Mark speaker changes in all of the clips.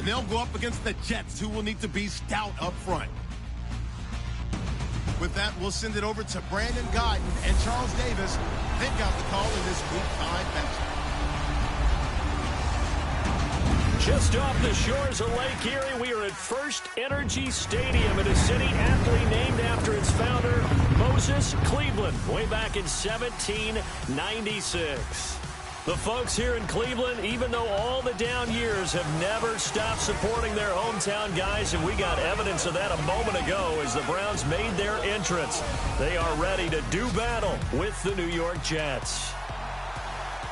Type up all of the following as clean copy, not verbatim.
Speaker 1: And they'll go up against the Jets, who will need to be stout up front. With that, we'll send it over to Brandon Gaudin and Charles Davis. They've got the call in this Week 5 matchup.
Speaker 2: Just off the shores of Lake Erie, we are at First Energy Stadium in a city aptly named after its founder, Moses Cleveland, way back in 1796. The folks here in Cleveland, even though all the down years, have never stopped supporting their hometown guys, and we got evidence of that a moment ago as the Browns made their entrance. They are ready to do battle with the New York Jets.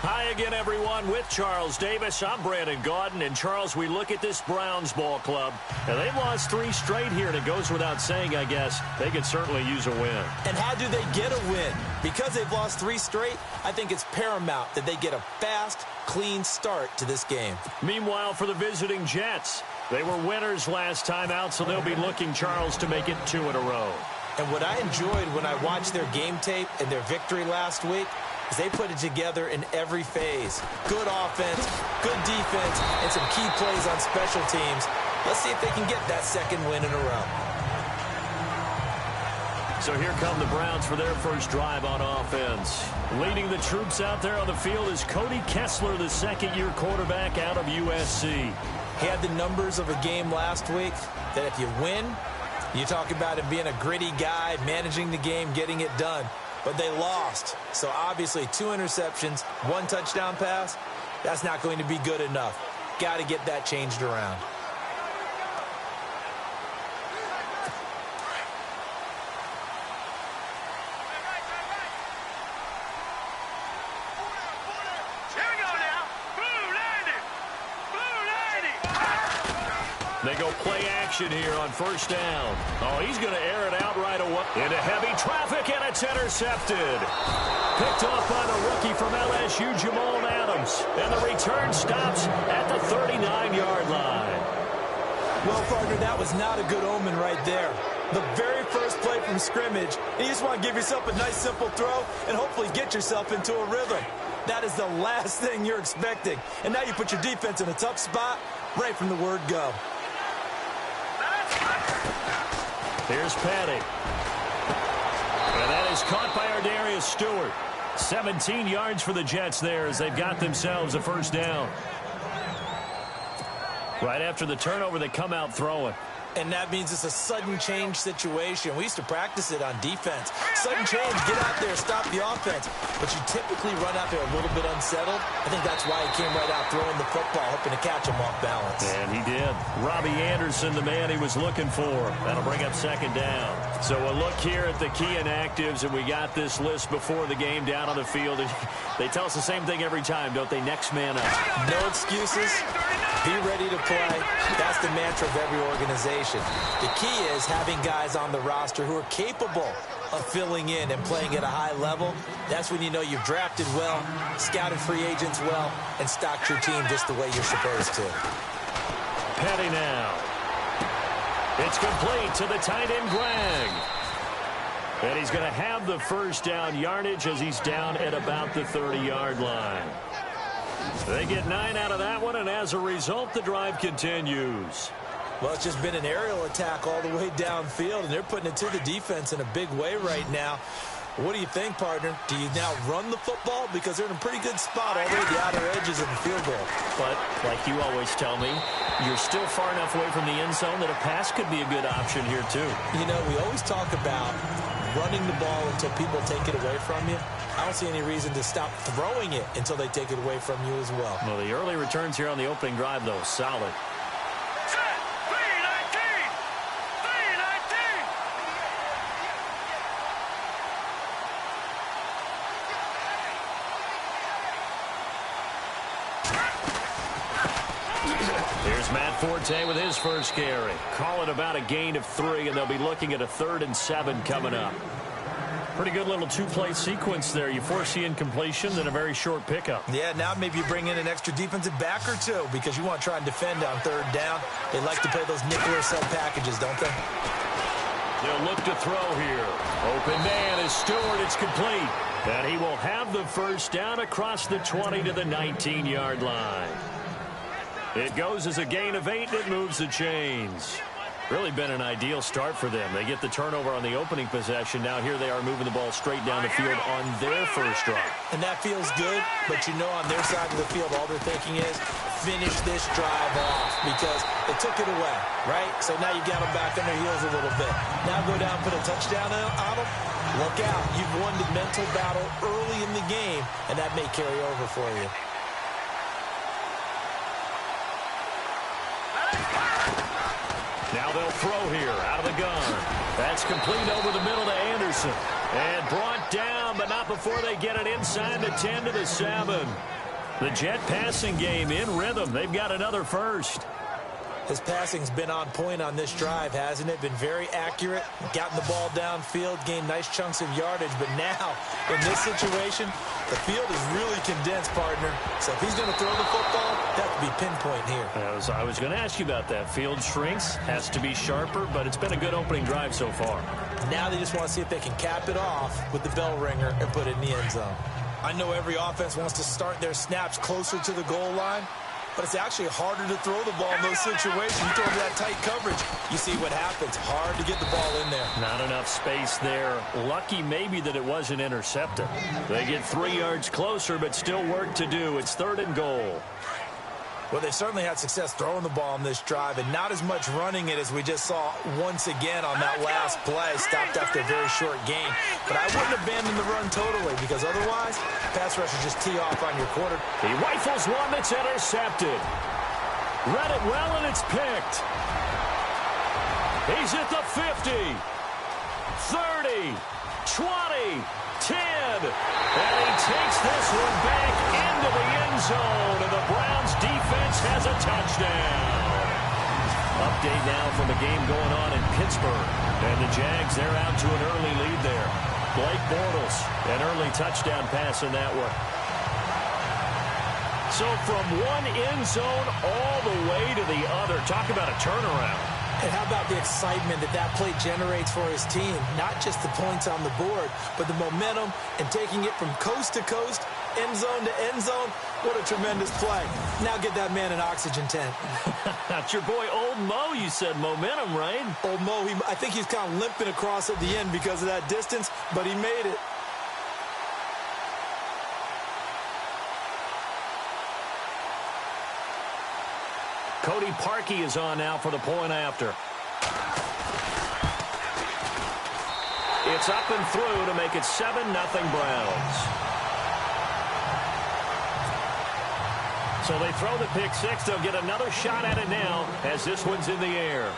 Speaker 2: Hi again, everyone, with Charles Davis. I'm Brandon Gaudin. And, Charles, we look at this Browns ball club, and they've lost 3 straight here, and it goes without saying, I guess, they could certainly use a win.
Speaker 3: And how do they get a win? Because they've lost 3 straight, I think it's paramount that they get a fast, clean start to this game.
Speaker 2: Meanwhile, for the visiting Jets, they were winners last time out, so they'll be looking, Charles, to make it 2 in a row.
Speaker 3: And what I enjoyed when I watched their game tape and their victory last week is they put it together in every phase. Good offense, good defense, and some key plays on special teams. Let's see if they can get that 2nd win in a row.
Speaker 2: So here come the Browns for their first drive on offense. Leading the troops out there on the field is Cody Kessler, the 2nd-year quarterback out of USC.
Speaker 3: He had the numbers of a game last week that if you win, you talk about him being a gritty guy, managing the game, getting it done. But they lost. So obviously 2 interceptions, 1 touchdown pass, that's not going to be good enough. Got to get that changed around.
Speaker 2: They go play action here on first down. Oh, he's going to air it out right away. Into heavy traffic, and it's intercepted. Picked off by the rookie from LSU, Jamal Adams. And the return stops at the 39-yard line.
Speaker 3: Well, partner, that was not a good omen right there. The very first play from scrimmage, you just want to give yourself a nice, simple throw and hopefully get yourself into a rhythm. That is the last thing you're expecting. And now you put your defense in a tough spot right from the word go.
Speaker 2: Here's Petty. And that is caught by Ardarius Stewart. 17 yards for the Jets there as they've got themselves a first down. Right after the turnover, they come out throwing.
Speaker 3: And that means it's a sudden change situation. We used to practice it on defense. Sudden change, get out there, stop the offense. But you typically run out there a little bit unsettled. I think that's why he came right out throwing the football, hoping to catch him off balance.
Speaker 2: And he did. Robbie Anderson, the man he was looking for. That'll bring up 2nd down. So a look here at the key inactives, and we got this list before the game down on the field. They tell us the same thing every time, don't they? Next man up.
Speaker 3: No excuses. Be ready to play. That's the mantra of every organization. The key is having guys on the roster who are capable of filling in and playing at a high level. That's when you know you've drafted well, scouted free agents well, and stocked your team just the way you're supposed to.
Speaker 2: Petty now. It's complete to the tight end, Greg. And he's going to have the first down yardage as he's down at about the 30-yard line. They get 9 out of that one, and as a result, the drive continues.
Speaker 3: Well, it's just been an aerial attack all the way downfield, and they're putting it to the defense in a big way right now. What do you think, partner? Do you now run the football? Because they're in a pretty good spot all the way at the outer edges of the field goal.
Speaker 2: But, like you always tell me, you're still far enough away from the end zone that a pass could be a good option here, too.
Speaker 3: You know, we always talk about running the ball until people take it away from you. I don't see any reason to stop throwing it until they take it away from you as well.
Speaker 2: Well, the early returns here on the opening drive, though, solid. Here's Matt Forte with his first carry. Call it about a gain of 3, and they'll be looking at a 3rd and 7 coming up. Pretty good little 2-play sequence there. You force the incompletion, then a very short pickup.
Speaker 3: Yeah, now maybe you bring in an extra defensive back or 2 because you want to try and defend on 3rd down. They like to play those nickel or sub packages, don't they?
Speaker 2: They'll look to throw here. Open man is Stewart. It's complete. And he will have the first down across the 20 to the 19-yard line. It goes as a gain of 8, and it moves the chains. Really been an ideal start for them. They get the turnover on the opening possession. Now here they are moving the ball straight down the field on their first drive.
Speaker 3: And that feels good, but you know on their side of the field, all they're thinking is finish this drive off because they took it away, right? So now you got them back on their heels a little bit. Now go down and put a touchdown on them. Look out. You've won the mental battle early in the game, and that may carry over for you.
Speaker 2: Now they'll throw here out of the gun. That's complete over the middle to Anderson. And brought down, but not before they get it inside the 10 to the 7. The Jet passing game in rhythm. They've got another first.
Speaker 3: His passing's been on point on this drive, hasn't it? Been very accurate, gotten the ball downfield, gained nice chunks of yardage. But now, in this situation, the field is really condensed, partner. So if he's going to throw the football, that could be pinpoint here.
Speaker 2: I was going to ask you about that. Field shrinks, has to be sharper, but it's been a good opening drive so far.
Speaker 3: Now they just want to see if they can cap it off with the bell ringer and put it in the end zone. I know every offense wants to start their snaps closer to the goal line, but it's actually harder to throw the ball in those situations. You throw to that tight coverage, you see what happens. Hard to get the ball in there.
Speaker 2: Not enough space there. Lucky maybe that it wasn't intercepted. They get 3 yards closer, but still work to do. It's 3rd and goal.
Speaker 3: Well, they certainly had success throwing the ball on this drive, and not as much running it as we just saw once again on that last play. Stopped after a very short gain. But I wouldn't abandon the run totally, because otherwise, pass rushers just tee off on your quarter.
Speaker 2: He rifles one that's intercepted. Read it well, and it's picked. He's at the 50, 30, 20, 10. And he takes this one back into the end zone, and the Browns defense has a touchdown. Update now from the game going on in Pittsburgh. And the Jags, they're out to an early lead there. Blake Bortles, an early touchdown pass in that one. So from one end zone all the way to the other. Talk about a turnaround.
Speaker 3: And how about the excitement that that play generates for his team? Not just the points on the board, but the momentum and taking it from coast to coast, end zone to end zone. What a tremendous play. Now get that man an oxygen tent.
Speaker 2: That's your boy Old Mo. You said momentum, right?
Speaker 3: Old Mo, I think he's kind of limping across at the end because of that distance, but he made it.
Speaker 2: Cody Parkey is on now for the point after. It's up and through to make it 7-0 Browns. So they throw the pick six. They'll get another shot at it now as this one's in the air.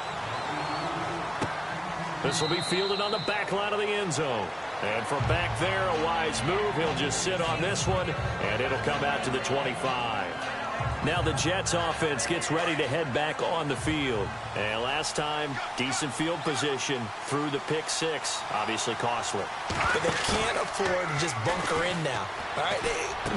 Speaker 2: This will be fielded on the back line of the end zone. And from back there, a wise move. He'll just sit on this one, and it'll come out to the 25. Now the Jets offense gets ready to head back on the field. And last time, decent field position through the pick six. Obviously costly.
Speaker 3: But they can't afford to just bunker in now. All right,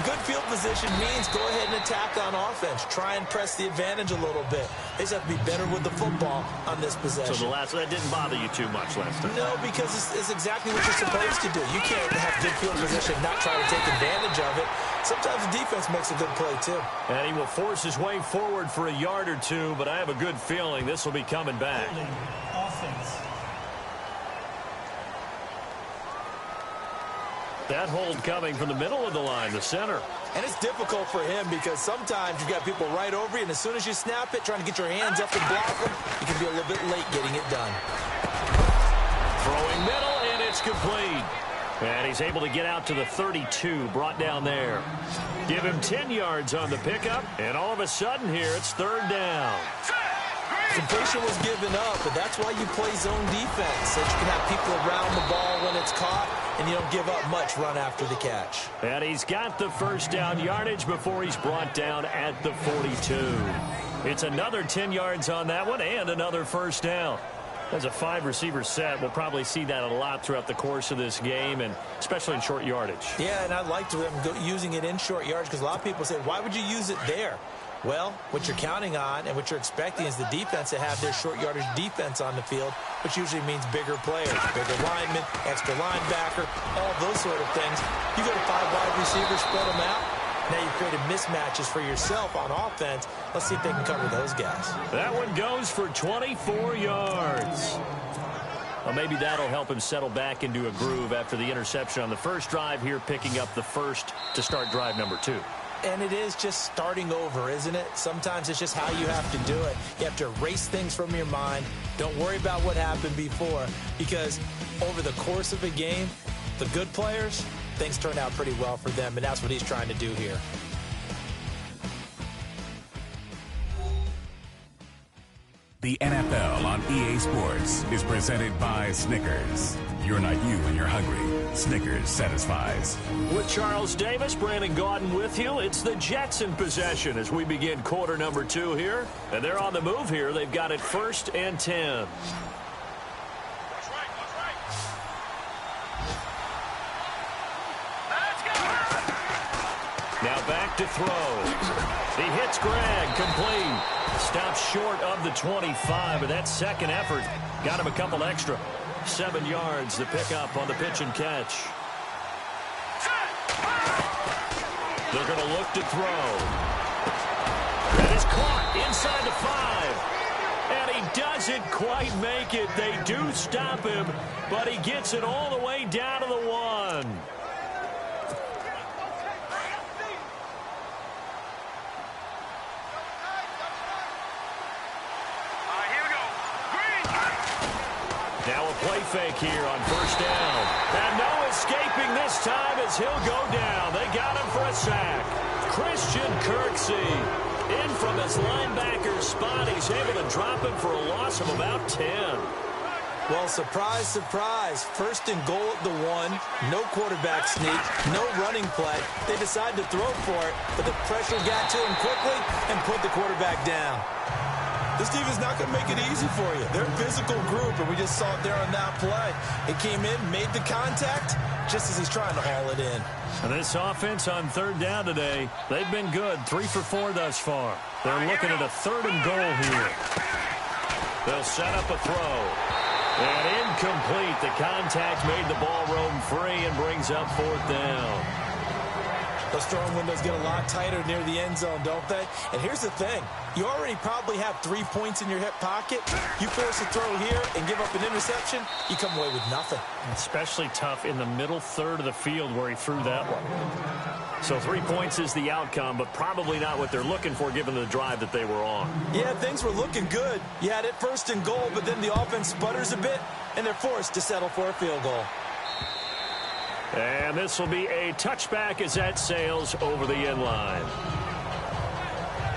Speaker 3: good field position means go ahead and attack on offense. Try and press the advantage a little bit. They just have to be better with the football on this possession.
Speaker 2: So that didn't bother you too much last time?
Speaker 3: No, because it's exactly what you're supposed to do. You can't have good field position and not try to take advantage of it. Sometimes the defense makes a good play, too.
Speaker 2: And he will force his way forward for a yard or two, but I have a good feeling this will be coming back.
Speaker 4: Offense.
Speaker 2: That hold coming from the middle of the line, the center.
Speaker 3: And it's difficult for him because sometimes you've got people right over you, and as soon as you snap it, trying to get your hands up and block them, you can be a little bit late getting it done.
Speaker 2: Throwing middle, and it's complete. And he's able to get out to the 32, brought down there. Give him 10 yards on the pickup, and all of a sudden here, it's 3rd down.
Speaker 3: Completion was given up, but that's why you play zone defense, so that you can have people around the ball when it's caught, and you don't give up much run after the catch.
Speaker 2: And he's got the first down yardage before he's brought down at the 42. It's another 10 yards on that one, and another first down. As a 5-receiver set, we'll probably see that a lot throughout the course of this game, and especially in short yardage.
Speaker 3: Yeah, and I liked them using it in short yardage because a lot of people say, why would you use it there? Well, what you're counting on and what you're expecting is the defense to have their short yardage defense on the field, which usually means bigger players, bigger linemen, extra linebacker, all those sort of things. You go to 5 wide receivers, spread them out, Now you've created mismatches for yourself on offense. Let's see if they can cover those guys.
Speaker 2: That one goes for 24 yards. Well, maybe that'll help him settle back into a groove after the interception on the first drive here, picking up the first to start drive number 2.
Speaker 3: And it is just starting over, isn't it? Sometimes it's just how you have to do it. You have to erase things from your mind. Don't worry about what happened before, because over the course of a game, the good players, things turn out pretty well for them, and that's what he's trying to do here.
Speaker 4: The NFL on EA Sports is presented by Snickers. You're not you when you're hungry. Snickers satisfies.
Speaker 2: With Charles Davis, Brandon Gaudin with you. It's the Jets in possession as we begin quarter number 2 here. And they're on the move here. They've got it 1st and 10. Now back to throw. He hits Greg, complete. Stops short of the 25, but that second effort got him a couple extra. 7 yards, the pickup on the pitch and catch. They're going to look to throw. That is caught inside the 5. And he doesn't quite make it. They do stop him, but he gets it all the way down to the 1. Now a play fake here on 1st down. And no escaping this time as he'll go down. They got him for a sack. Christian Kirksey in from his linebacker spot. He's able to drop him for a loss of about 10.
Speaker 3: Well, surprise, surprise. 1st and goal at the 1. No quarterback sneak. No running play. They decide to throw for it, but the pressure got to him quickly and put the quarterback down. This defense not going to make it easy for you. They're a physical group, and we just saw it there on that play. It came in, made the contact, just as he's trying to haul it in.
Speaker 2: And this offense on 3rd down today, they've been good. 3 for 4 thus far. They're looking at a 3rd and goal here. They'll set up a throw. And incomplete. The contact made the ball roam free and brings up 4th down.
Speaker 3: Those throwing windows get a lot tighter near the end zone, don't they? And here's the thing. You already probably have 3 points in your hip pocket. You force a throw here and give up an interception, you come away with nothing.
Speaker 2: Especially tough in the middle 3rd of the field where he threw that one. So 3 points is the outcome, but probably not what they're looking for given the drive that they were on.
Speaker 3: Yeah, things were looking good. You had it 1st and goal, but then the offense sputters a bit, and they're forced to settle for a field goal.
Speaker 2: And this will be a touchback as that sails over the end line.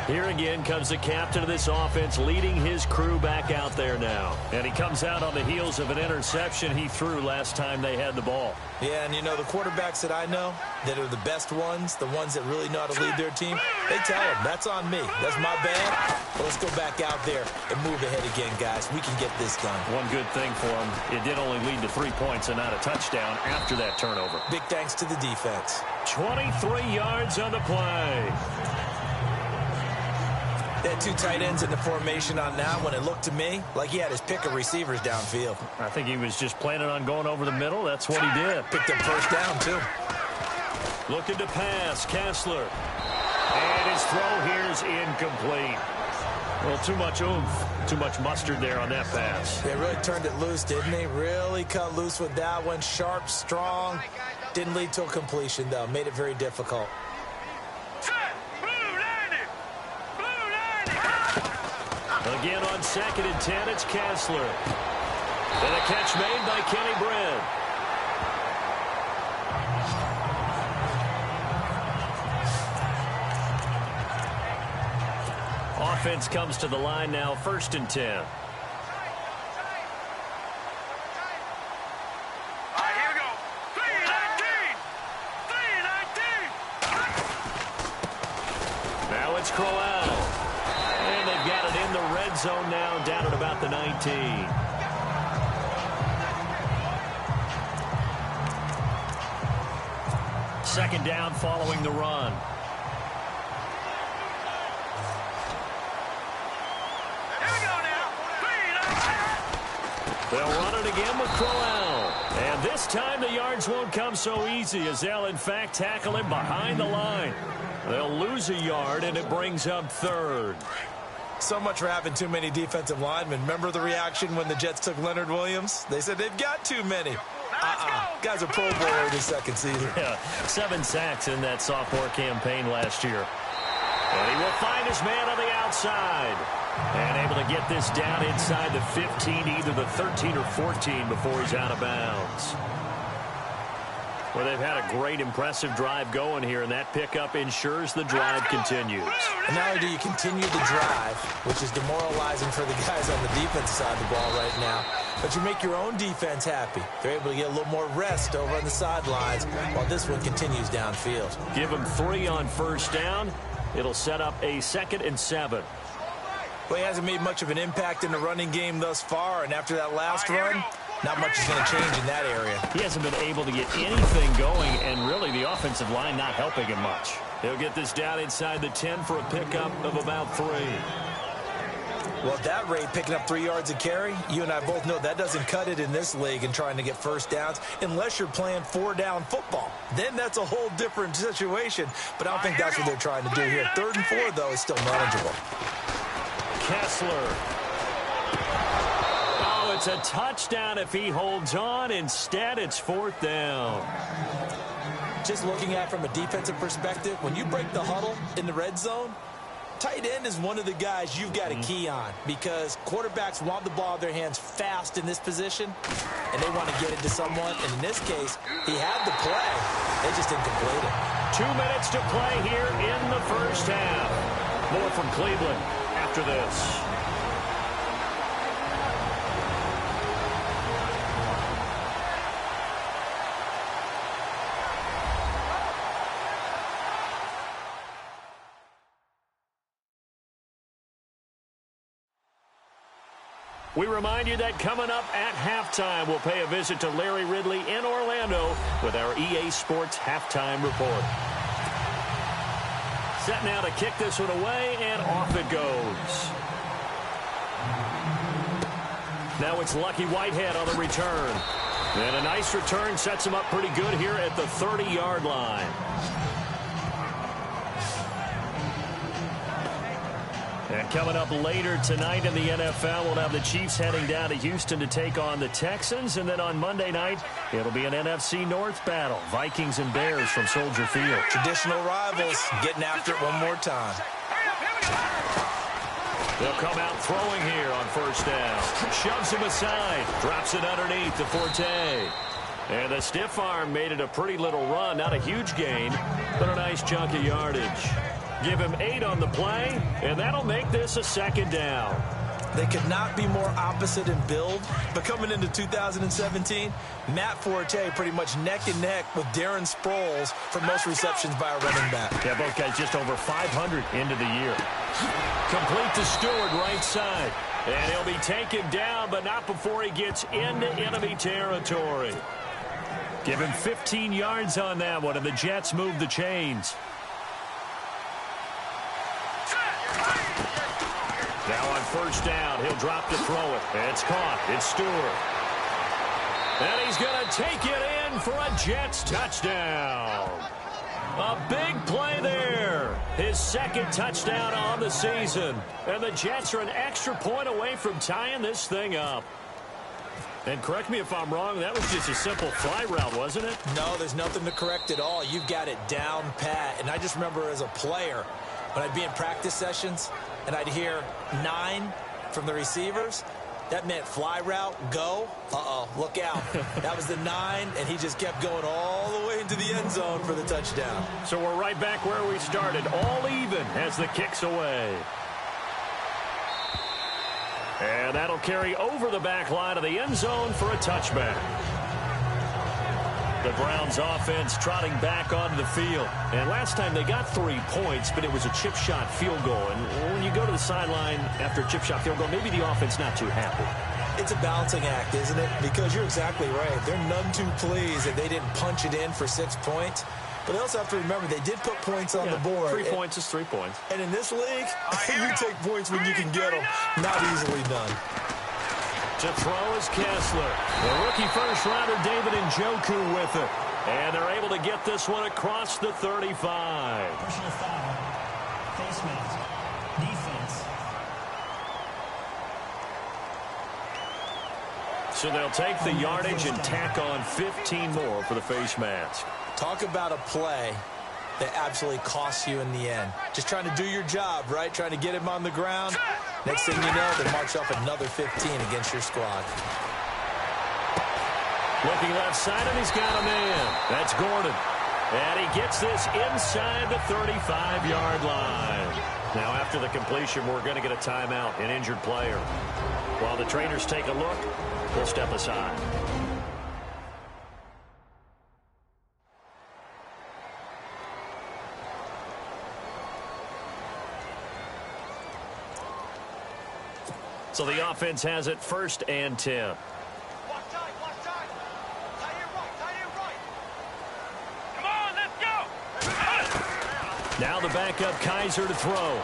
Speaker 2: Here again comes the captain of this offense leading his crew back out there now. And he comes out on the heels of an interception he threw last time they had the ball.
Speaker 3: Yeah, and you know, the quarterbacks that I know that are the best ones, the ones that really know how to lead their team, they tell them, that's on me. That's my bad. Well, let's go back out there and move ahead again, guys. We can get this done.
Speaker 2: One good thing for him, it did only lead to 3 points and not a touchdown after that turnover.
Speaker 3: Big thanks to the defense.
Speaker 2: 23 yards on the play.
Speaker 3: They had 2 tight ends in the formation on that one. It looked to me like he had his pick of receivers downfield.
Speaker 2: I think he was just planning on going over the middle. That's what he did.
Speaker 3: Picked up 1st down, too.
Speaker 2: Looking to pass, Kessler. And his throw here is incomplete. Well, too much oomph, too much mustard there on that pass.
Speaker 3: They really turned it loose, didn't they? Really cut loose with that one. Sharp, strong. Didn't lead to a completion, though. Made it very difficult.
Speaker 2: Again on 2nd and 10, it's Kessler. And a catch made by Kenny Britt. Offense comes to the line now, 1st and 10. Now it's Crowell. And they've got it in the red zone now, down at about the 19. Second down following the run. They'll run it again with Crowell. And And this time the yards won't come so easy as they'll, in fact, tackle him behind the line. They'll lose a yard, and it brings up third.
Speaker 3: So much for having too many defensive linemen. Remember the reaction when the Jets took Leonard Williams? They said they've got too many. Guy's a Pro Bowler in his second season.
Speaker 2: Yeah, 7 sacks in that sophomore campaign last year. And he will find his man on the outside. And able to get this down inside the 15, either the 13 or 14 before he's out of bounds. Well, they've had a great, impressive drive going here, and that pickup ensures the drive continues.
Speaker 3: And not only do you continue the drive, which is demoralizing for the guys on the defensive side of the ball right now, but you make your own defense happy. They're able to get a little more rest over on the sidelines while this one continues downfield.
Speaker 2: Give them 3 on first down. It'll set up a 2nd and 7.
Speaker 3: Well, he hasn't made much of an impact in the running game thus far, and after that last run, not much is going to change in that area.
Speaker 2: He hasn't been able to get anything going, and really the offensive line not helping him much. He'll get this down inside the 10 for a pickup of about 3.
Speaker 3: Well, at that rate, picking up 3 yards a carry, you and I both know that doesn't cut it in this league and trying to get first downs unless you're playing 4-down football. Then that's a whole different situation, but I don't think that's what they're trying to do here. 3rd and 4, though, is still manageable.
Speaker 2: Kessler. Oh, it's a touchdown if he holds on. Instead, it's 4th down.
Speaker 3: Just looking at it from a defensive perspective, when you break the huddle in the red zone, tight end is one of the guys you've got a key on because quarterbacks want the ball in their hands fast in this position, and they want to get it to someone. And in this case, he had the play. They just didn't complete it.
Speaker 2: 2 minutes to play here in the first half. More from Cleveland after this. We remind you that coming up at halftime, we'll pay a visit to Larry Ridley in Orlando with our EA Sports Halftime Report. Set now to kick this one away, and off it goes. Now it's Lucky Whitehead on the return. And a nice return sets him up pretty good here at the 30-yard line. And coming up later tonight in the NFL, we'll have the Chiefs heading down to Houston to take on the Texans. And then on Monday night, it'll be an NFC North battle. Vikings and Bears from Soldier Field.
Speaker 3: Traditional rivals getting after it one more time.
Speaker 2: They'll come out throwing here on first down. Shoves him aside. Drops it underneath to Forte. And the stiff arm made it a pretty little run. Not a huge gain, but a nice chunk of yardage. Give him 8 on the play, and that'll make this a 2nd down.
Speaker 3: They could not be more opposite in build, but coming into 2017, Matt Forte pretty much neck and neck with Darren Sproles for most receptions by a running back.
Speaker 2: Yeah, both guys just over 500 into the year. Complete to Stewart, right side. And he'll be taken down, but not before he gets into enemy territory. Give him 15 yards on that one, and the Jets move the chains. Now on first down, he'll drop to throw it. It's caught. It's Stewart. And he's going to take it in for a Jets touchdown. A big play there. His 2nd touchdown on the season. And the Jets are an extra point away from tying this thing up. And correct me if I'm wrong, that was just a simple fly route, wasn't it?
Speaker 3: No, there's nothing to correct at all. You've got it down pat. And I just remember as a player, when I'd be in practice sessions, and I'd hear 9 from the receivers, that meant fly route, go. Uh-oh, look out. That was the 9, and he just kept going all the way into the end zone for the touchdown.
Speaker 2: So we're right back where we started, all even as the kick's away. And that'll carry over the back line of the end zone for a touchback. The Browns offense trotting back onto the field. And last time they got 3 points, but it was a chip shot field goal. And when you go to the sideline after a chip shot field goal, maybe the offense not too happy.
Speaker 3: It's a balancing act, isn't it? Because you're exactly right. They're none too pleased that they didn't punch it in for 6 points. But they also have to remember they did put points on the board.
Speaker 2: 3 points is 3 points.
Speaker 3: And in this league, you take points when you can get them. Not easily done.
Speaker 2: To throw is Kessler. The rookie first-rounder David Njoku with it. And they're able to get this one across the 35.
Speaker 5: Personal foul. Face mask. Defense.
Speaker 2: So they'll take the yardage and tack on 15 more for the face mask.
Speaker 3: Talk about a play that absolutely costs you in the end. Just trying to do your job, right? Trying to get him on the ground. Next thing you know, they march up another 15 against your squad.
Speaker 2: Looking left side, and he's got a man. That's Gordon. And he gets this inside the 35-yard line. Now, after the completion, we're going to get a timeout, an injured player. While the trainers take a look, we'll step aside. So the offense has it 1st and 10. Now the backup Kaiser to throw.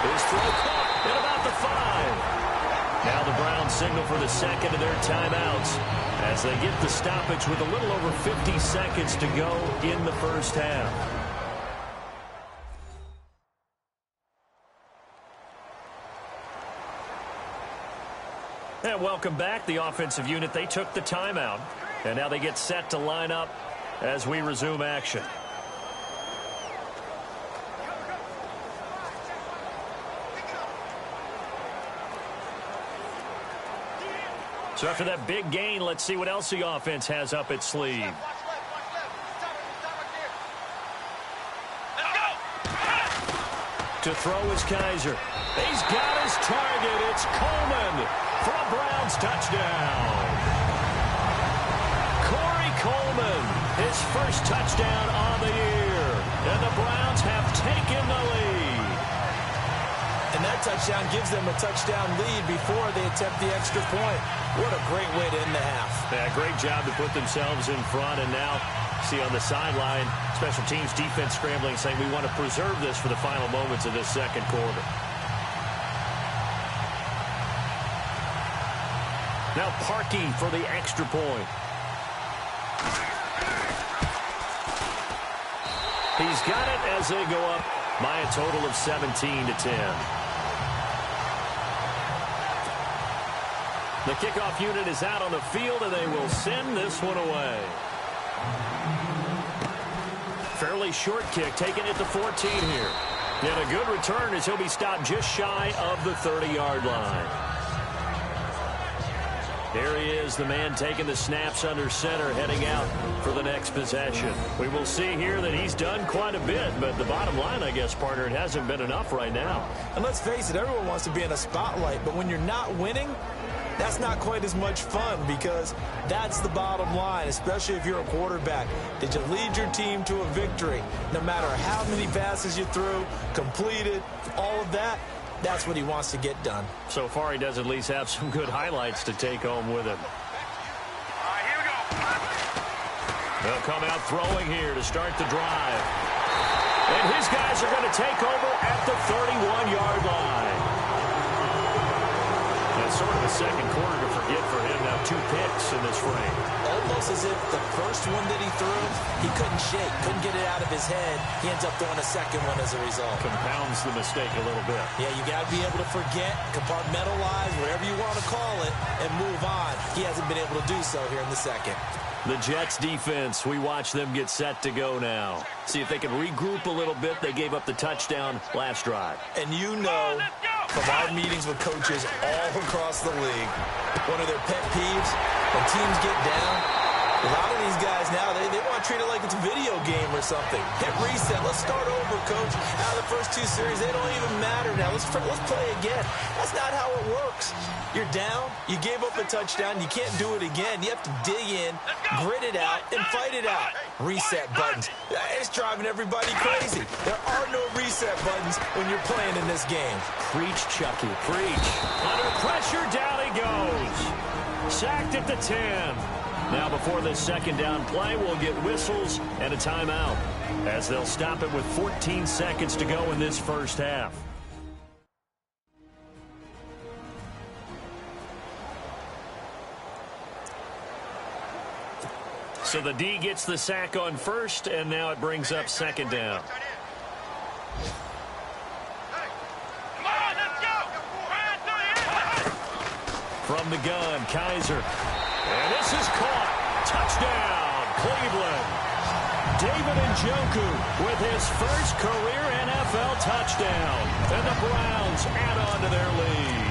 Speaker 2: His throw caught at about the 5. Now the Browns signal for the second of their timeouts as they get the stoppage with a little over 50 seconds to go in the first half. And welcome back. The offensive unit, they took the timeout. And now they get set to line up as we resume action. So after that big gain, let's see what else the offense has up its sleeve. To throw is Kaiser. He's got his target. It's Coleman for a Browns touchdown. Corey Coleman, his first touchdown on the year. And the Browns have taken the lead.
Speaker 3: And that touchdown gives them a touchdown lead before they attempt the extra point. What a great way to end the half.
Speaker 2: Yeah, great job to put themselves in front. And now, see on the sideline, special teams defense scrambling, saying we want to preserve this for the final moments of this second quarter. Now Parkey for the extra point. He's got it as they go up by a total of 17-10. The kickoff unit is out on the field, and they will send this one away. Fairly short kick, taken at the 14 here. And a good return as he'll be stopped just shy of the 30-yard line. There he is, the man taking the snaps under center, heading out for the next possession. We will see here that he's done quite a bit, but the bottom line, I guess, partner, it hasn't been enough right now.
Speaker 3: And let's face it, everyone wants to be in a spotlight, but when you're not winning, that's not quite as much fun, because that's the bottom line, especially if you're a quarterback. Did you lead your team to a victory? No matter how many passes you threw, completed, all of that, that's what he wants to get done.
Speaker 2: So far, he does at least have some good highlights to take home with him.
Speaker 6: All right, here we go.
Speaker 2: They'll come out throwing here to start the drive. And his guys are going to take over at the 31-yard line. That's sort of a second quarter to forget for him. Now 2 picks in this frame.
Speaker 3: Almost as if the first one that he threw, he couldn't shake, couldn't get it out of his head. He ends up throwing a second one as a result.
Speaker 2: Compounds the mistake a little bit.
Speaker 3: Yeah, you got to be able to forget, compartmentalize, whatever you want to call it, and move on. He hasn't been able to do so here in the second.
Speaker 2: The Jets defense, we watch them get set to go now. See if they can regroup a little bit. They gave up the touchdown last drive.
Speaker 3: And you know from our meetings with coaches all across the league, one of their pet peeves, when teams get down, a lot of these guys now, they want to treat it like it's a video game or something. Hit reset. Let's start over, coach. Out of the first 2 series, they don't even matter now. Let's play again. That's not how it works. You're down. You gave up a touchdown. You can't do it again. You have to dig in, grit it out, and fight it out. Reset buttons. It's driving everybody crazy. There are no reset buttons when you're playing in this game.
Speaker 2: Preach, Chucky. Preach. Under pressure, down he goes. Sacked at the 10. Now before this second down play, we'll get whistles and a timeout as they'll stop it with 14 seconds to go in this first half. So the D gets the sack on first, and now it brings up second down. From the gun, Kaiser. And this is caught. Touchdown, Cleveland. David Njoku with his first career NFL touchdown. And the Browns add on to their lead.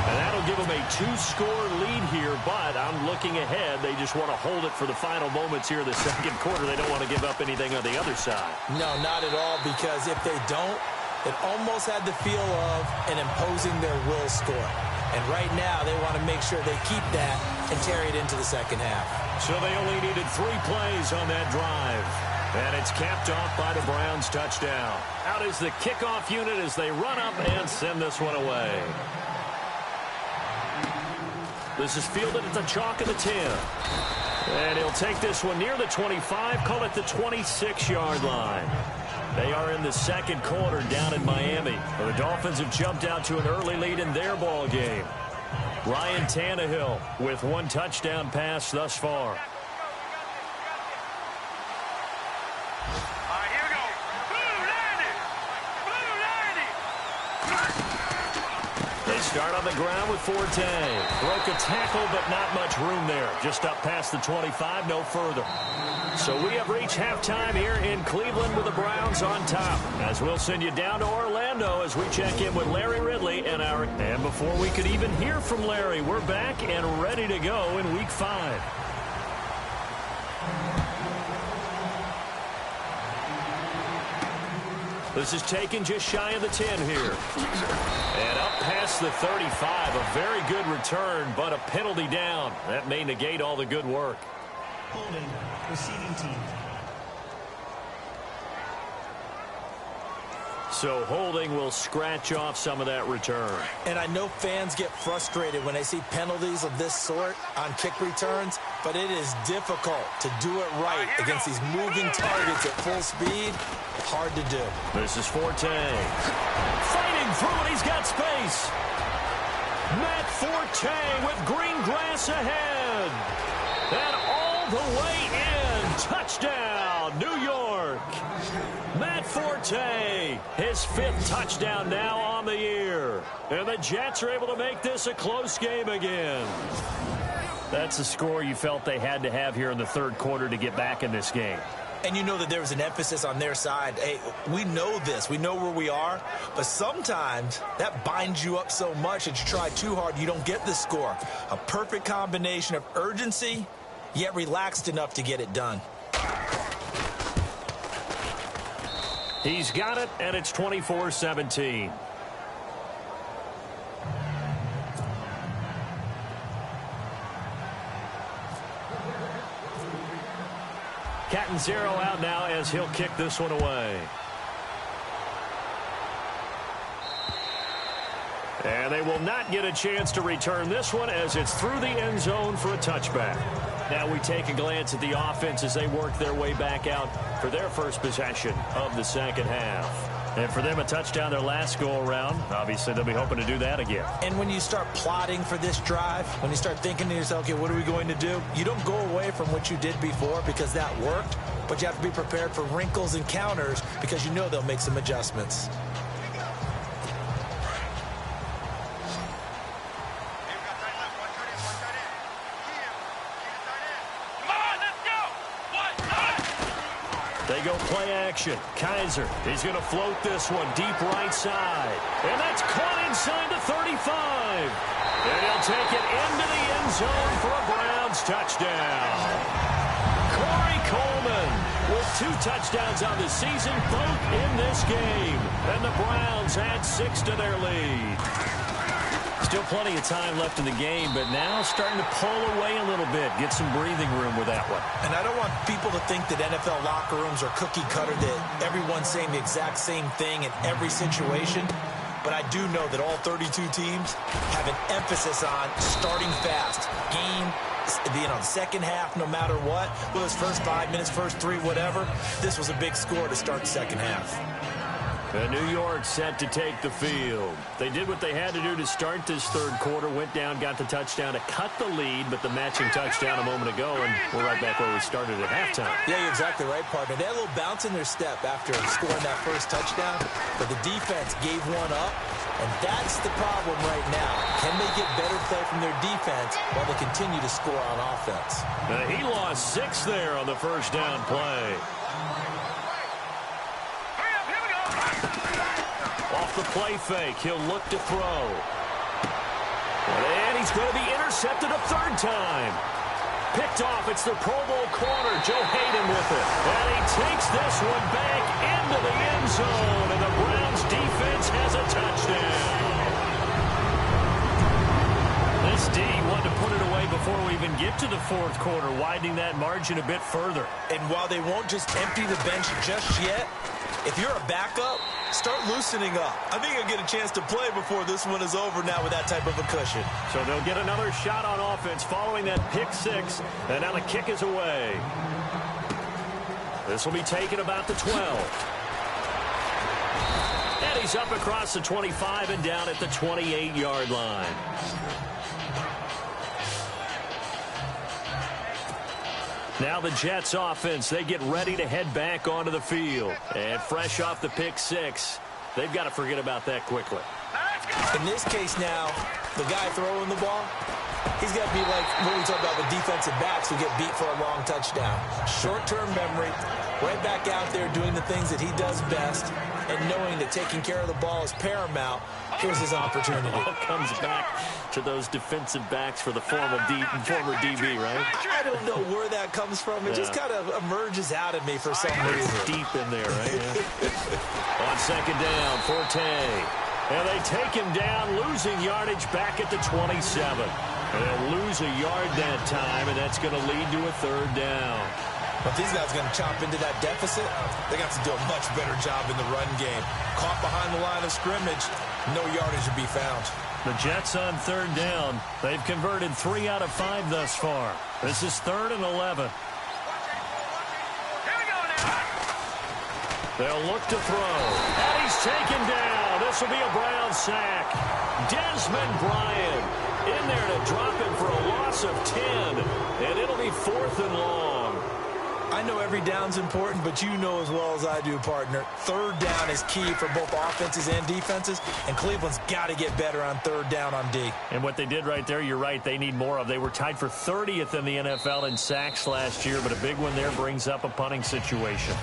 Speaker 2: And that'll give them a 2-score lead here, but I'm looking ahead. They just want to hold it for the final moments here in the second quarter. They don't want to give up anything on the other side.
Speaker 3: No, not at all, because if they don't, it almost had the feel of an imposing their will score. And right now, they want to make sure they keep that and carry it into the second half.
Speaker 2: So they only needed 3 plays on that drive. And it's capped off by the Browns' touchdown. Out is the kickoff unit as they run up and send this one away. This is fielded at the chalk of the 10. And he'll take this one near the 25, call it the 26-yard line. They are in the second quarter down in Miami. The Dolphins have jumped out to an early lead in their ball game. Ryan Tannehill with 1 touchdown pass thus far.
Speaker 6: Here we go. Blue 90.
Speaker 2: They start on the ground with Forte. Broke a tackle, but not much room there. Just up past the 25, no further. So we have reached halftime here in Cleveland with the Browns on top. As we'll send you down to Orlando as we check in with Larry Ridley and before we could even hear from Larry, we're back and ready to go in Week 5. This is taken just shy of the 10 here. And up past the 35, a very good return, but a penalty down. That may negate all the good work.
Speaker 5: Holding, receiving team.
Speaker 2: So holding will scratch off some of that return.
Speaker 3: And I know fans get frustrated when they see penalties of this sort on kick returns, but it is difficult to do it right against these moving targets at full speed. Hard to do.
Speaker 2: This is Forte. Fighting through it, he's got space. Matt Forte with green grass ahead. And all the way in. Touchdown, New York. Matt Forte, his 5th touchdown now on the year. And the Jets are able to make this a close game again. That's the score you felt they had to have here in the third quarter to get back in this game.
Speaker 3: And you know that there was an emphasis on their side. Hey, we know this. We know where we are. But sometimes that binds you up so much that you try too hard, you don't get the score. A perfect combination of urgency, yet relaxed enough to get it done.
Speaker 2: He's got it, and it's 24-17. Catanzaro out now as he'll kick this one away. And they will not get a chance to return this one as it's through the end zone for a touchback. Now we take a glance at the offense as they work their way back out for their first possession of the second half. And for them, a touchdown their last go-around. Obviously, they'll be hoping to do that again.
Speaker 3: And when you start plotting for this drive, when you start thinking to yourself, okay, what are we going to do? You don't go away from what you did before because that worked, but you have to be prepared for wrinkles and counters because you know they'll make some adjustments.
Speaker 2: They go play action. Kaiser, he's going to float this one deep right side. And that's caught inside the 35. And he'll take it into the end zone for a Browns touchdown. Corey Coleman with 2 touchdowns on the season, both in this game. And the Browns add 6 to their lead. Still plenty of time left in the game, but now starting to pull away a little bit, get some breathing room with that one.
Speaker 3: And I don't want people to think that NFL locker rooms are cookie cutter, that everyone's saying the exact same thing in every situation. But I do know that all 32 teams have an emphasis on starting fast. Game, the second half, no matter what. Well, those first 5 minutes, first 3, whatever. This was a big score to start the second half.
Speaker 2: And New York set to take the field. They did what they had to do to start this third quarter. Went down, got the touchdown to cut the lead, but the matching touchdown a moment ago, and we're right back where we started at halftime.
Speaker 3: Yeah, you're exactly right, partner. They had a little bounce in their step after scoring that first touchdown, but the defense gave one up, and that's the problem right now. Can they get better play from their defense while they continue to score on offense?
Speaker 2: He lost 6 there on the first down play. Off the play fake, he'll look to throw. And he's going to be intercepted a third time. Picked off, it's the Pro Bowl corner, Joe Hayden with it. And he takes this one back into the end zone, and the Browns defense has a touchdown. This D wanted to put it away before we even get to the fourth quarter, widening that margin a bit further.
Speaker 3: And while they won't just empty the bench just yet, if you're a backup, start loosening up. I think you'll get a chance to play before this one is over now with that type of a cushion.
Speaker 2: So they'll get another shot on offense following that pick 6, and now the kick is away. This will be taken about the 12. And he's up across the 25 and down at the 28-yard line. Now the Jets offense, they get ready to head back onto the field. And fresh off the pick 6, they've got to forget about that quickly.
Speaker 3: In this case now, the guy throwing the ball, he's got to be like when we talk about the defensive backs who get beat for a long touchdown. Short-term memory, right back out there doing the things that he does best, and knowing that taking care of the ball is paramount. Here's his opportunity.
Speaker 2: All comes back to those defensive backs for the former DB, right?
Speaker 3: I don't know where that comes from. It just kind of emerges out of me for some reason.
Speaker 2: Deep in there, right? Yeah. On second down, Forte. And they take him down, losing yardage back at the 27. And they'll lose a yard that time, and that's going to lead to a third down.
Speaker 3: But these guys are going to chop into that deficit. They got to do a much better job in the run game. Caught behind the line of scrimmage, no yardage to be found.
Speaker 2: The Jets on third down. They've converted 3 out of 5 thus far. This is 3rd and 11. They'll look to throw. And he's taken down. This will be a Brown sack. Desmond Bryant in there to drop him for a loss of 10. And it'll be 4th and long.
Speaker 3: I know every down's important, but you know as well as I do, partner, third down is key for both offenses and defenses, and Cleveland's got to get better on third down on D.
Speaker 2: And what they did right there, you're right, they need more of. They were tied for 30th in the NFL in sacks last year, but a big one there brings up a punting situation.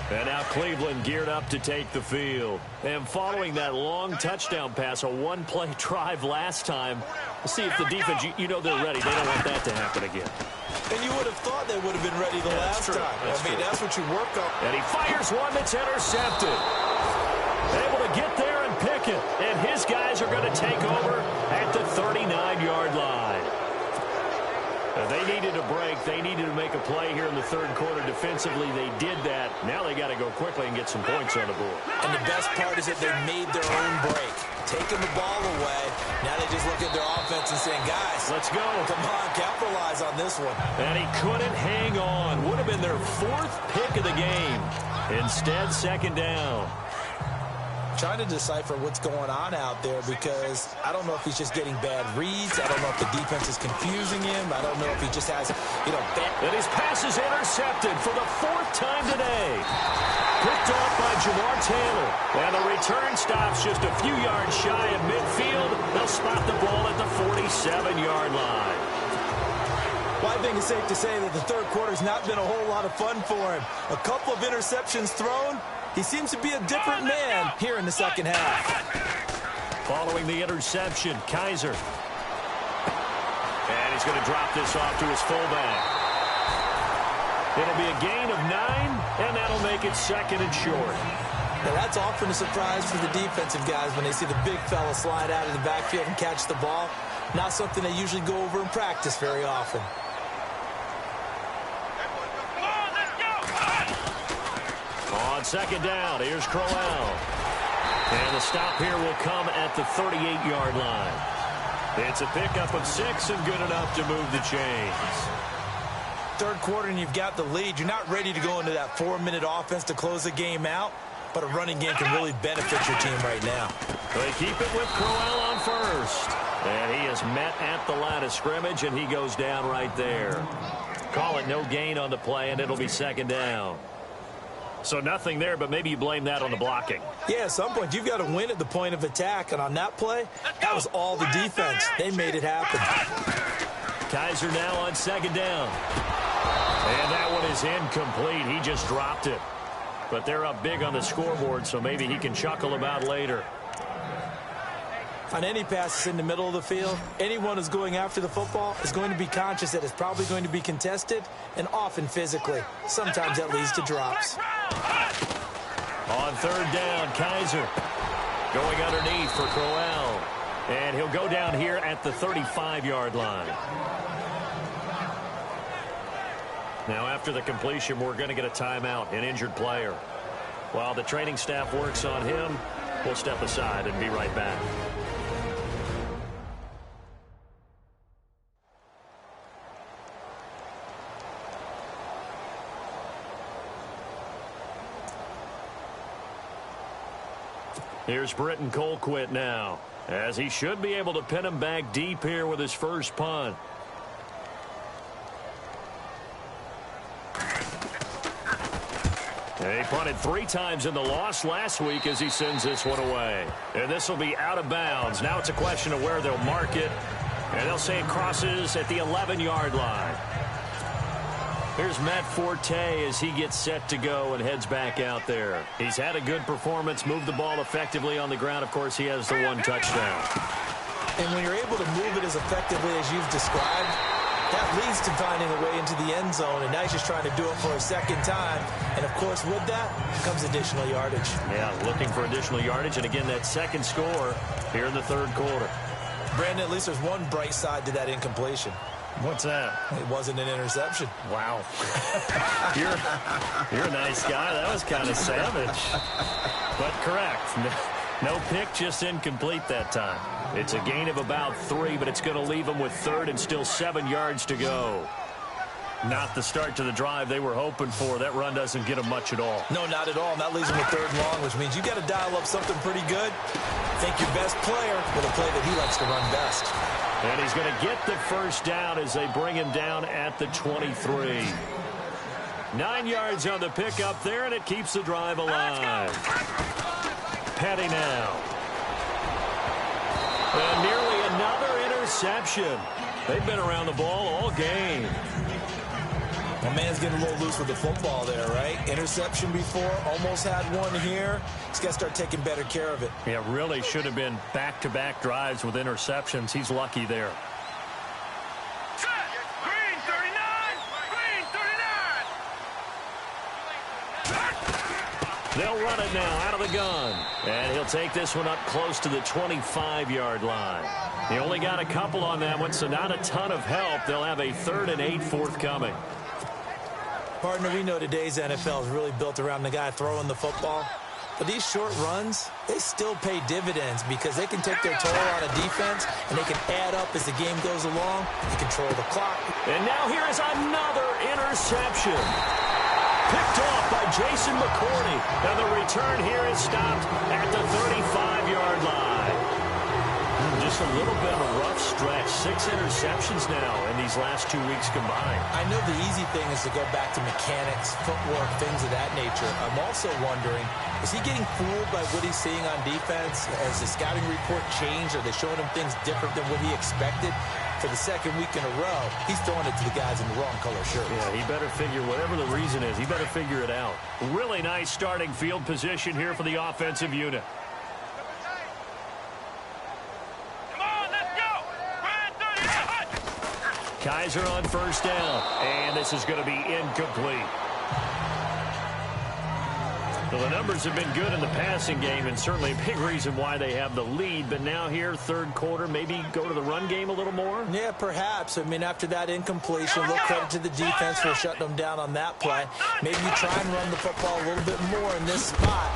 Speaker 2: And now Cleveland geared up to take the field. And following that long touchdown pass, a one-play drive last time, we'll see if the defense, you know they're ready. They don't want that to happen again.
Speaker 3: And you would have thought they would have been ready the last time. That's what you work on.
Speaker 2: And he fires one that's intercepted. Able to get there and pick it. And his guys are going to take over at the 39-yard line. They needed a break. They needed to make a play here in the third quarter defensively. They did that. Now they got to go quickly and get some points on the board.
Speaker 3: And the best part is that they made their own break. Taking the ball away. Now they just look at their offense and saying, guys,
Speaker 2: let's go.
Speaker 3: Come on, capitalize on this one.
Speaker 2: And he couldn't hang on. Would have been their 4th pick of the game. Instead, second down.
Speaker 3: Trying to decipher what's going on out there because I don't know if he's just getting bad reads. I don't know if the defense is confusing him. I don't know if he just has, bad.
Speaker 2: And his pass is intercepted for the 4th time today. Picked off by Jamar Taylor. And the return stops just a few yards shy of midfield. They'll spot the ball at the 47-yard line.
Speaker 3: Well, I think it's safe to say that the third quarter's not been a whole lot of fun for him. A couple of interceptions thrown. He seems to be a different man here in the second half.
Speaker 2: Following the interception, Kaiser. And he's going to drop this off to his fullback. It'll be a gain of 9, and that'll make it 2nd and short.
Speaker 3: Now that's often a surprise for the defensive guys when they see the big fella slide out of the backfield and catch the ball. Not something they usually go over in practice very often.
Speaker 2: On second down, here's Crowell. And the stop here will come at the 38-yard line. It's a pickup of 6 and good enough to move the chains.
Speaker 3: third quarter and you've got the lead. You're not ready to go into that 4-minute offense to close the game out, but a running game can really benefit your team right now.
Speaker 2: They keep it with Crowell on first. And he is met at the line of scrimmage, and he goes down right there. Call it no gain on the play, and it'll be second down. So nothing there, but maybe you blame that on the blocking.
Speaker 3: Yeah, at some point, you've got to win at the point of attack. And on that play, that was all the defense. They made it happen.
Speaker 2: Kaiser now on second down. And that one is incomplete. He just dropped it. But they're up big on the scoreboard, so maybe he can chuckle about later.
Speaker 3: On any passes in the middle of the field, anyone who's going after the football is going to be conscious that it's probably going to be contested, and often physically. Sometimes that leads to drops.
Speaker 2: On third down, Kaiser going underneath for Crowell. And he'll go down here at the 35-yard line. Now, after the completion, we're going to get a timeout, an injured player. While the training staff works on him, we'll step aside and be right back. Here's Britton Colquitt now, as he should be able to pin him back deep here with his first punt. He punted 3 times in the loss last week as he sends this one away. And this will be out of bounds. Now it's a question of where they'll mark it. And they'll say it crosses at the 11-yard line. Here's Matt Forte as he gets set to go and heads back out there. He's had a good performance, moved the ball effectively on the ground. Of course, he has the 1 touchdown.
Speaker 3: And when you're able to move it as effectively as you've described, that leads to finding a way into the end zone, and now he's just trying to do it for a second time. And, of course, with that comes additional yardage.
Speaker 2: Yeah, looking for additional yardage, and again, that second score here in the third quarter.
Speaker 3: Brandon, at least there's one bright side to that incompletion.
Speaker 2: What's that?
Speaker 3: It wasn't an interception.
Speaker 2: Wow. You're a nice guy. That was kind of savage. But correct. No pick, just incomplete that time. It's a gain of about 3, but it's going to leave them with third and still 7 yards to go. Not the start to the drive they were hoping for. That run doesn't get them much at all.
Speaker 3: No, not at all. And that leaves them with third and long, which means you got to dial up something pretty good. Think your best player with a play that he likes to run best.
Speaker 2: And he's going to get the first down as they bring him down at the 23. 9 yards on the pickup there, and it keeps the drive alive. Petty now. And nearly another interception. They've been around the ball all game.
Speaker 3: My man's getting a little loose with the football there, right? Interception before, almost had one here. He's got to start taking better care of it.
Speaker 2: Yeah, really should have been back-to-back drives with interceptions. He's lucky there.
Speaker 6: Green 39! Green 39!
Speaker 2: They'll run it now out of the gun. And he'll take this one up close to the 25-yard line. He only got a couple on that one, so not a ton of help. They'll have a 3rd and 8 forthcoming.
Speaker 3: Partner, we know today's NFL is really built around the guy throwing the football. But these short runs, they still pay dividends because they can take their toll on a defense and they can add up as the game goes along. They control the clock.
Speaker 2: And now here is another interception. Picked off by Jason McCourty. And the return here is stopped at the 35-yard line. Just a little bit of a rough stretch. 6 interceptions now in these last 2 weeks combined.
Speaker 3: I know the easy thing is to go back to mechanics, footwork, things of that nature. I'm also wondering, is he getting fooled by what he's seeing on defense? Has the scouting report changed? Are they showing him things different than what he expected? For the second week in a row, he's throwing it to the guys in the wrong color shirts.
Speaker 2: Yeah, he better figure, whatever the reason is, he better figure it out. Really nice starting field position here for the offensive unit. Kaiser on first down, and this is going to be incomplete. Well, the numbers have been good in the passing game, and certainly a big reason why they have the lead. But now here, third quarter, maybe go to the run game a little more?
Speaker 3: Yeah, perhaps. I mean, after that incompletion, a little credit to the defense for shutting them down on that play. Maybe you try and run the football a little bit more in this spot.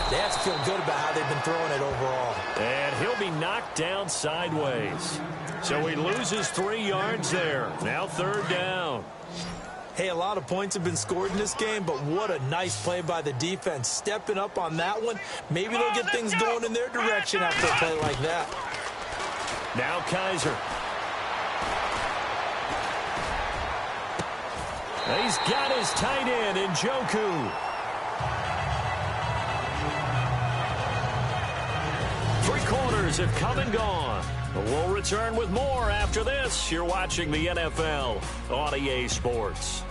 Speaker 3: They have to feel good about how they've been throwing it overall.
Speaker 2: And he'll be knocked down sideways. So he loses 3 yards there. Now 3rd down.
Speaker 3: Hey, a lot of points have been scored in this game, but what a nice play by the defense. Stepping up on that one. Maybe they'll get things going in their direction after a play like that.
Speaker 2: Now Kaiser. He's got his tight end in Njoku. 3 quarters have come and gone. We'll return with more after this. You're watching the NFL on EA Sports.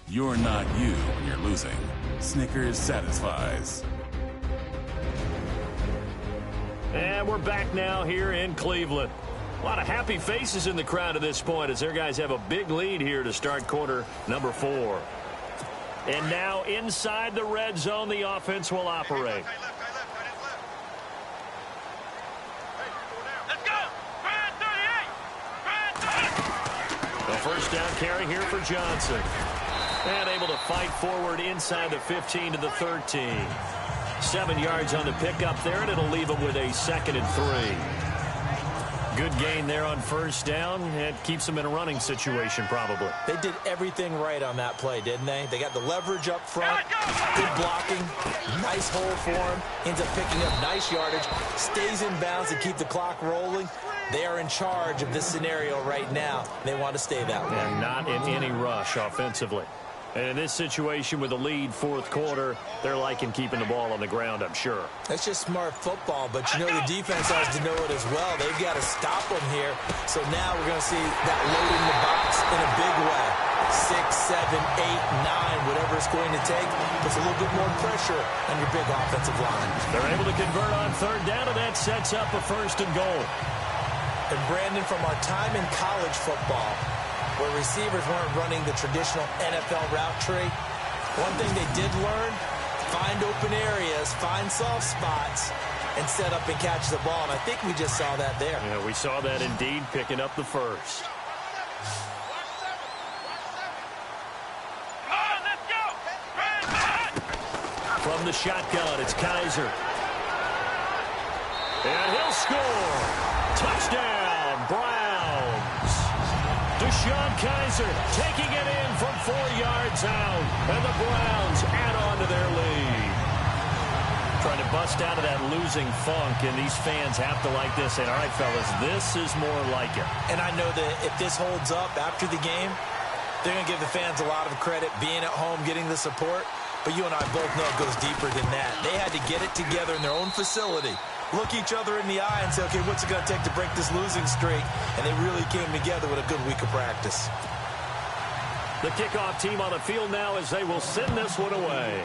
Speaker 4: You're not you when you're losing. Snickers satisfies.
Speaker 2: And we're back now here in Cleveland. A lot of happy faces in the crowd at this point as their guys have a big lead here to start quarter number 4. And now inside the red zone, the offense will operate.
Speaker 6: Let's go. Brand 38.
Speaker 2: The first down carry here for Johnson. And able to fight forward inside the 15 to the 13. 7 yards on the pickup there, and it'll leave them with a 2nd and 3. Good gain there on first down. It keeps them in a running situation probably.
Speaker 3: They did everything right on that play, didn't they? They got the leverage up front, good blocking, nice hole for him, ends up picking up nice yardage, stays in bounds to keep the clock rolling. They are in charge of this scenario right now. They want to stay that way.
Speaker 2: And not in any rush offensively. And in this situation with the lead 4th quarter, they're liking keeping the ball on the ground, I'm sure.
Speaker 3: That's just smart football, but you know the defense has to know it as well. They've got to stop them here. So now we're going to see that loading the box in a big way. 6, 7, 8, 9, whatever it's going to take, puts a little bit more pressure on your big offensive line.
Speaker 2: They're able to convert on 3rd down, and that sets up a 1st and goal.
Speaker 3: And Brandon, from our time in college football, where receivers weren't running the traditional NFL route tree, one thing they did learn, find open areas, find soft spots, and set up and catch the ball. And I think we just saw that there.
Speaker 2: Yeah, we saw that indeed, picking up the 1st.
Speaker 6: Let's go.
Speaker 2: From the shotgun, it's Kaiser. And he'll score. Touchdown, Browns. Deshaun Kaiser taking it in from 4 yards out. And the Browns add on to their lead. Trying to bust out of that losing funk, and these fans have to like this. And all right, fellas, this is more like it.
Speaker 3: And I know that if this holds up after the game, they're going to give the fans a lot of credit, being at home, getting the support. But you and I both know it goes deeper than that. They had to get it together in their own facility, look each other in the eye and say, okay, what's it going to take to break this losing streak? And they really came together with a good week of practice.
Speaker 2: The kickoff team on the field now as they will send this one away.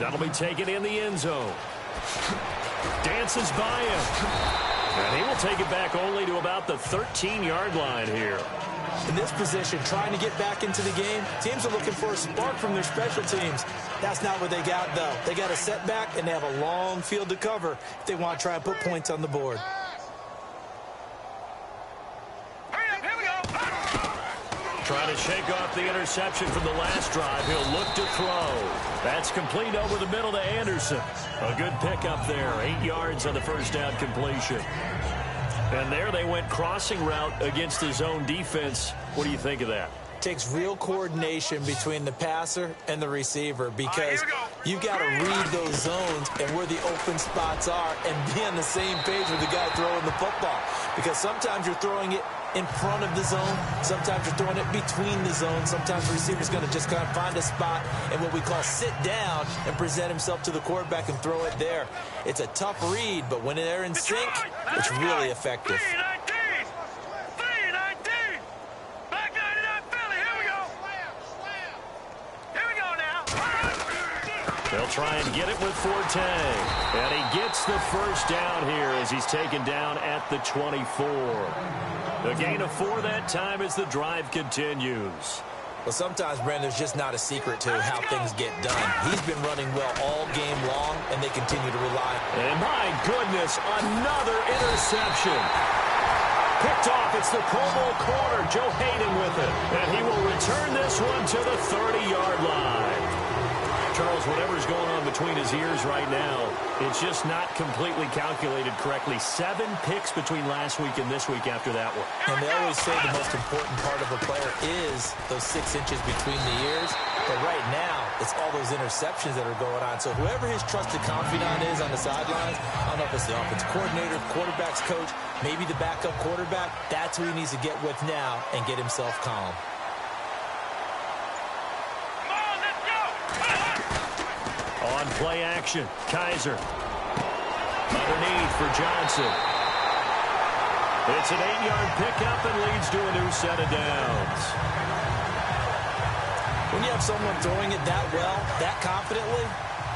Speaker 2: That'll be taken in the end zone. Dances by him. And he will take it back only to about the 13-yard line here.
Speaker 3: In this position, trying to get back into the game, teams are looking for a spark from their special teams. That's not what they got, though. They got a setback, and they have a long field to cover if they want to try and put points on the board.
Speaker 6: Here we go.
Speaker 2: Trying to shake off the interception from the last drive. He'll look to throw. That's complete over the middle to Anderson. A good pickup there. 8 yards on the first down completion. And there they went crossing route against his own defense. What do you think of that?
Speaker 3: Takes real coordination between the passer and the receiver, because you've got to read those zones and where the open spots are and be on the same page with the guy throwing the football. Because sometimes you're throwing it in front of the zone. Sometimes you're throwing it between the zones. Sometimes the receiver's going to just kind of find a spot and what we call sit down and present himself to the quarterback and throw it there. It's a tough read, but when they're in sync, it's really effective.
Speaker 6: 3-19. Back 99 Philly. Here we go. Here we go now.
Speaker 2: They'll try and get it with Forte. And he gets the first down here as he's taken down at the 24. A gain of 4 that time as the drive continues.
Speaker 3: Well, sometimes, Brandon, there's just not a secret to how things get done. He's been running well all game long, and they continue to rely.
Speaker 2: And my goodness, another interception. Picked off. It's the Pro Bowl corner, Joe Hayden with it. And he will return this one to the 30-yard line. Charles, whatever's going on between his ears right now, it's just not completely calculated correctly. 7 picks between last week and this week after that one.
Speaker 3: And they always say the most important part of a player is those 6 inches between the ears. But right now, it's all those interceptions that are going on. So whoever his trusted confidant is on the sidelines, I don't know if it's the offensive coordinator, quarterback's coach, maybe the backup quarterback, that's who he needs to get with now and get himself calm.
Speaker 2: On play action, Kaiser. Underneath for Johnson. It's an 8-yard pickup and leads to a new set of downs.
Speaker 3: When you have someone throwing it that well, that confidently,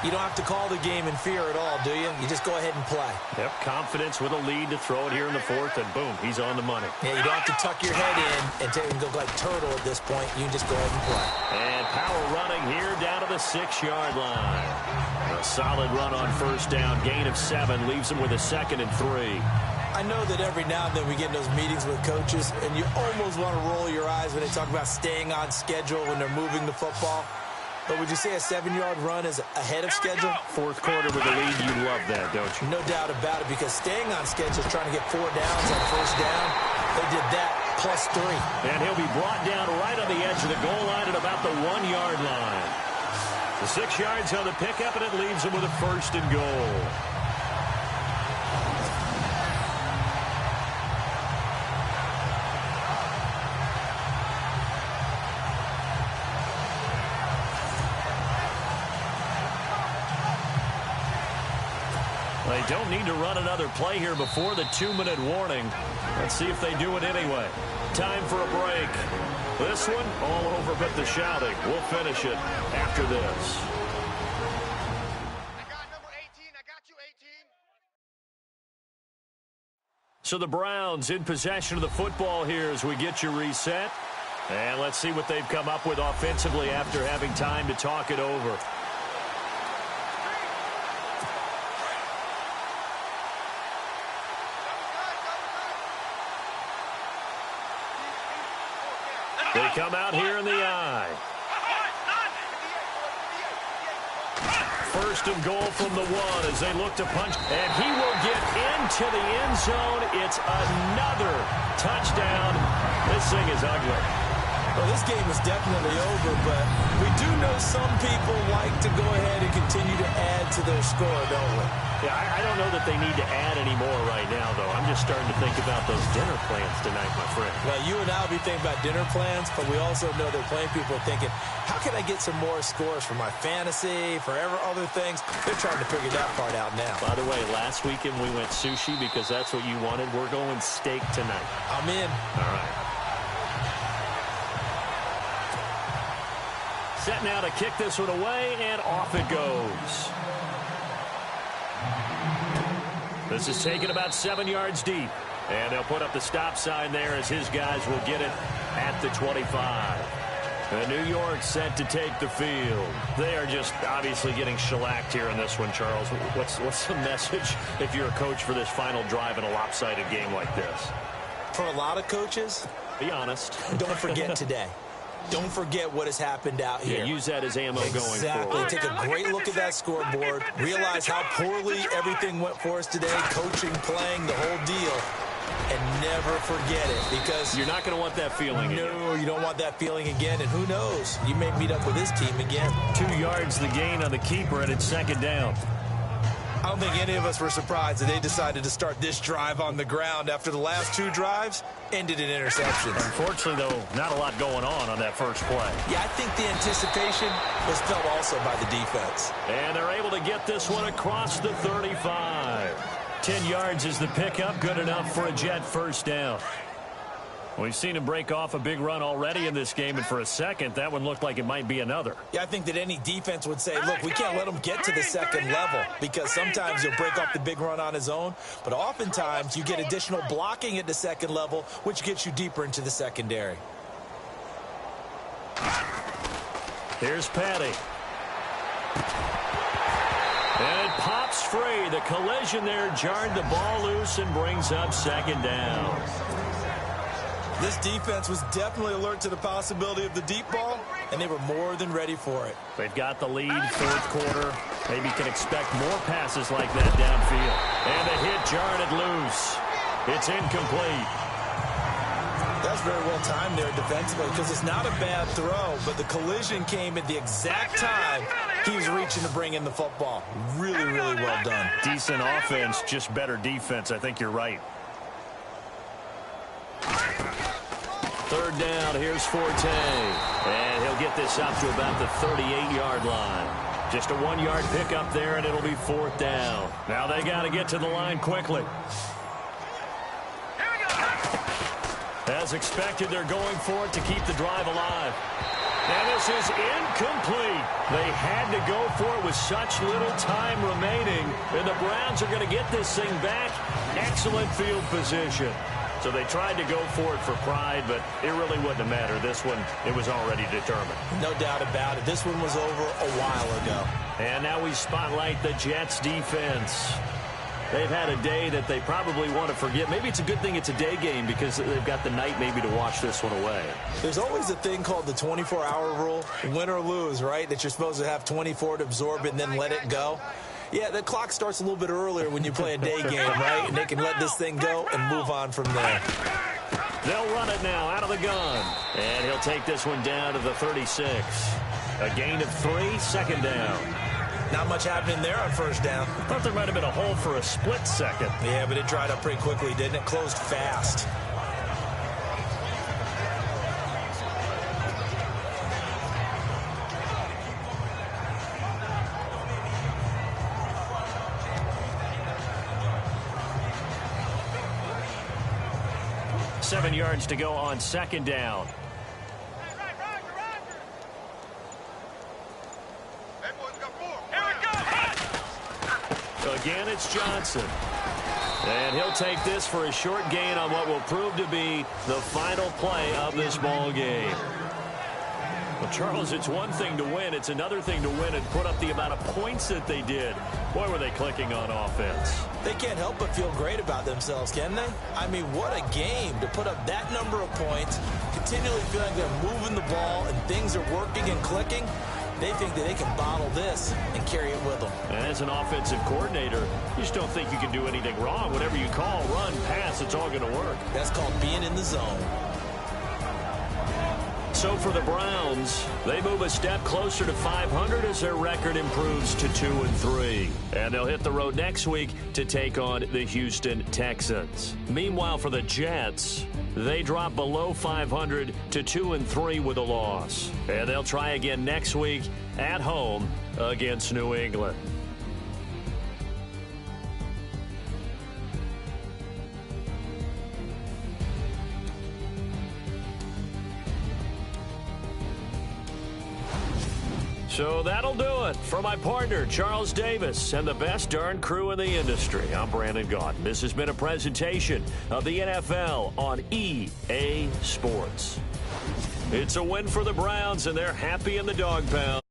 Speaker 3: you don't have to call the game in fear at all, do you? You just go ahead and play.
Speaker 2: Yep, confidence with a lead to throw it here in the 4th, and boom, he's on the money.
Speaker 3: Yeah, you don't have to tuck your head in and go like turtle at this point. You can just go ahead and play.
Speaker 2: And power running here down to the 6-yard line. A solid run on first down. Gain of 7 leaves him with a 2nd and 3.
Speaker 3: I know that every now and then we get in those meetings with coaches, and you almost want to roll your eyes when they talk about staying on schedule when they're moving the football. But would you say a 7-yard run is ahead of schedule?
Speaker 2: 4th quarter with a lead, you love that, don't you?
Speaker 3: No doubt about it, because staying on schedule, trying to get 4 downs on first down, they did that plus 3.
Speaker 2: And he'll be brought down right on the edge of the goal line at about the 1-yard line. The 6 yards on the pickup, and it leaves him with a 1st and goal. They don't need to run another play here before the 2-minute warning. Let's see if they do it anyway. Time for a break. This one, all over but the shouting. We'll finish it after this.
Speaker 6: I got number 18. I got you, 18.
Speaker 2: So the Browns in possession of the football here as we get you reset. And let's see what they've come up with offensively after having time to talk it over. They come out here in the eye. 1st and goal from the 1 as they look to punch. And he will get into the end zone. It's another touchdown. This thing is ugly.
Speaker 3: Well, this game is definitely over, but we do know some people like to go ahead and continue to add to their score, don't we?
Speaker 2: Yeah, I don't know that they need to add any more right now, though. I'm just starting to think about those dinner plans tonight, my friend.
Speaker 3: Well, you and I will be thinking about dinner plans, but we also know that plenty of people are thinking, how can I get some more scores for my fantasy, for other things? They're trying to figure that part out now.
Speaker 2: By the way, last weekend we went sushi because that's what you wanted. We're going steak tonight.
Speaker 3: I'm in.
Speaker 2: All right. Set now to kick this one away, and off it goes. This is taken about 7 yards deep. And they'll put up the stop sign there as his guys will get it at the 25. And New York set to take the field. They are just obviously getting shellacked here in this one, Charles. What's the message if you're a coach for this final drive in a lopsided game like this?
Speaker 3: For a lot of coaches,
Speaker 2: be honest.
Speaker 3: Don't forget today. Don't forget what has happened out here.
Speaker 2: Yeah, use that as ammo going forward.
Speaker 3: Exactly. Take a great look at that scoreboard. Realize how poorly everything went for us today. Coaching, playing, the whole deal. And never forget it, because
Speaker 2: you're not going to want that feeling again.
Speaker 3: No, you don't want that feeling again. And who knows? You may meet up with this team again.
Speaker 2: 2 yards the gain on the keeper, and it's 2nd down.
Speaker 3: I don't think any of us were surprised that they decided to start this drive on the ground after the last 2 drives ended in interceptions.
Speaker 2: Unfortunately, though, not a lot going on that first play.
Speaker 3: Yeah, I think the anticipation was felt also by the defense.
Speaker 2: And they're able to get this one across the 35. 10 yards is the pickup, good enough for a Jet first down. We've seen him break off a big run already in this game, and for a second, that one looked like it might be another.
Speaker 3: Yeah, I think that any defense would say, look, we can't let him get to the second level, because sometimes he'll break off the big run on his own, but oftentimes you get additional blocking at the second level, which gets you deeper into the secondary.
Speaker 2: Here's Patty. And it pops free. The collision there jarred the ball loose and brings up 2nd down.
Speaker 3: This defense was definitely alert to the possibility of the deep ball, and they were more than ready for it.
Speaker 2: They've got the lead, fourth quarter. Maybe can expect more passes like that downfield. And the hit jarred it loose. It's incomplete.
Speaker 3: That's very well timed there defensively because it's not a bad throw, but the collision came at the exact time he was reaching to bring in the football. Really, really well done.
Speaker 2: Decent offense, just better defense. I think you're right. Third down, here's Forte. And he'll get this up to about the 38-yard line. Just a 1-yard pickup there, and it'll be fourth down. Now they got to get to the line quickly. As expected, they're going for it to keep the drive alive. And this is incomplete. They had to go for it with such little time remaining. And the Browns are going to get this thing back. Excellent field position. So they tried to go for it for pride, but it really wouldn't have mattered. This one, it was already determined.
Speaker 3: No doubt about it. This one was over a while ago.
Speaker 2: And now we spotlight the Jets defense. They've had a day that they probably want to forget. Maybe it's a good thing it's a day game because they've got the night maybe to watch this one away.
Speaker 3: There's always a thing called the 24-hour rule, win or lose, right, that you're supposed to have 24 to absorb it and then let it go. Yeah, the clock starts a little bit earlier when you play a day game, right? And they can let this thing go and move on from there.
Speaker 2: They'll run it now out of the gun. And he'll take this one down to the 36. A gain of 3, second down.
Speaker 3: Not much happening there on first down.
Speaker 2: I thought there might have been a hole for a split second.
Speaker 3: Yeah, but it dried up pretty quickly, didn't it? Closed fast.
Speaker 2: Seven yards to go on second down. Again, it's Johnson. And he'll take this for a short gain on what will prove to be the final play of this ball game. Well, Charles, it's one thing to win. It's another thing to win and put up the amount of points that they did. Boy, were they clicking on offense.
Speaker 3: They can't help but feel great about themselves, can they? I mean, what a game to put up that number of points, continually feeling they're moving the ball and things are working and clicking. They think that they can bottle this and carry it with them.
Speaker 2: And as an offensive coordinator, you just don't think you can do anything wrong. Whatever you call, run, pass, it's all going to work.
Speaker 3: That's called being in the zone.
Speaker 2: So for the Browns, they move a step closer to 500 as their record improves to 2-3. And they'll hit the road next week to take on the Houston Texans. Meanwhile, for the Jets, they drop below 500 to 2-3 with a loss. And they'll try again next week at home against New England. So that'll do it. For my partner, Charles Davis, and the best darn crew in the industry, I'm Brandon Gaudin. This has been a presentation of the NFL on EA Sports. It's a win for the Browns, and they're happy in the dog pound.